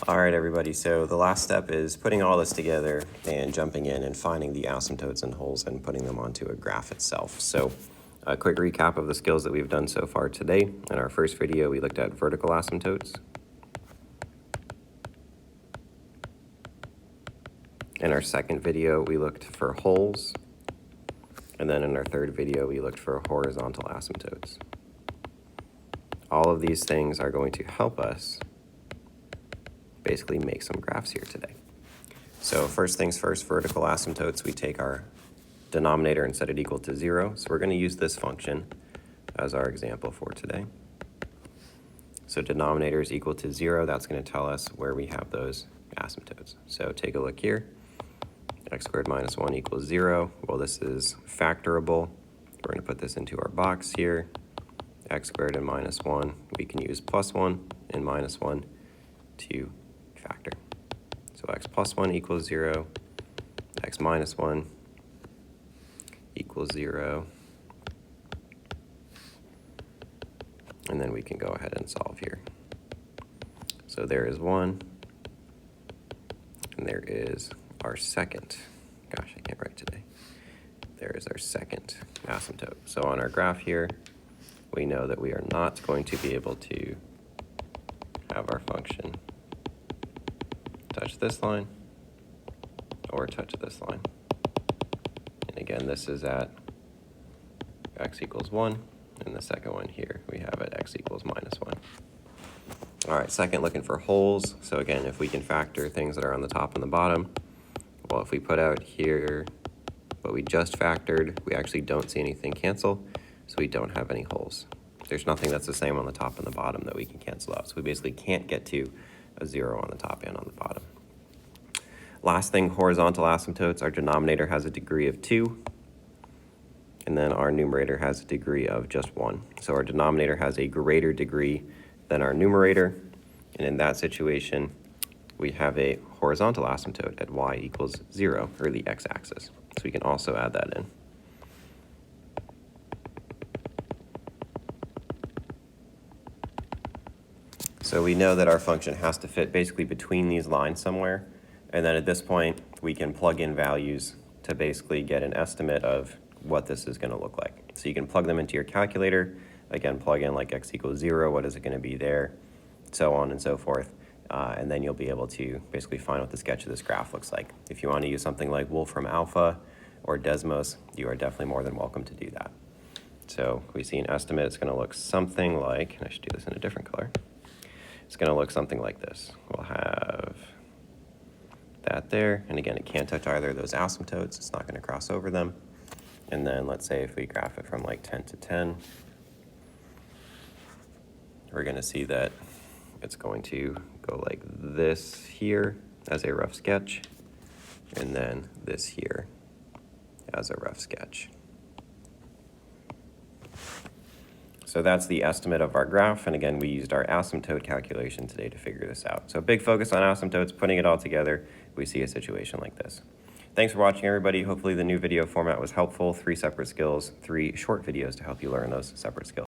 All right, everybody, so the last step is putting all this together and jumping in and finding the asymptotes and holes and putting them onto a graph itself. So a quick recap of the skills that we've done so far today. In our first video, we looked at vertical asymptotes. In our second video, we looked for holes. And then in our third video, we looked for horizontal asymptotes. All of these things are going to help us basically make some graphs here today. So first things first, vertical asymptotes, we take our denominator and set it equal to 0. So we're going to use this function as our example for today. So denominator is equal to 0. That's going to tell us where we have those asymptotes. So take a look here. X squared minus 1 equals 0. Well, this is factorable. We're going to put this into our box here. X squared and minus 1. We can use plus 1 and minus 1 to factor. So x plus 1 equals 0. X minus 1 equals 0. And then we can go ahead and solve here. So there is 1. And there is our second. Gosh, I can't write today. There is our second asymptote. So on our graph here, we know that we are not going to be able to have our function touch this line or touch this line. And again, this is at x equals 1, and the second one here we have at x equals minus 1. All right, second, looking for holes. So again, if we can factor things that are on the top and the bottom, well, if we put out here what we just factored, we actually don't see anything cancel, so we don't have any holes. There's nothing that's the same on the top and the bottom that we can cancel out. So we basically can't get to a 0 on the top and on the bottom. Last thing, horizontal asymptotes. Our denominator has a degree of 2, and then our numerator has a degree of just 1. So our denominator has a greater degree than our numerator, and in that situation, we have a horizontal asymptote at y equals 0, or the x-axis. So we can also add that in. So we know that our function has to fit basically between these lines somewhere, and then at this point, we can plug in values to basically get an estimate of what this is going to look like. So you can plug them into your calculator. Again, plug in like x equals 0, what is it going to be there, so on and so forth. And then you'll be able to basically find what the sketch of this graph looks like. If you want to use something like Wolfram Alpha or Desmos, you are definitely more than welcome to do that. So we see an estimate, it's going to look something like, and I should do this in a different color. It's going to look something like this. We'll have that there, and again, it can't touch either of those asymptotes. It's not going to cross over them. And then let's say if we graph it from like 10 to 10, we're going to see that it's going to go like this here as a rough sketch, and then this here as a rough sketch. So that's the estimate of our graph, and again, we used our asymptote calculation today to figure this out. So big focus on asymptotes, putting it all together, we see a situation like this. Thanks for watching, everybody. Hopefully the new video format was helpful. 3 separate skills, 3 short videos to help you learn those separate skills.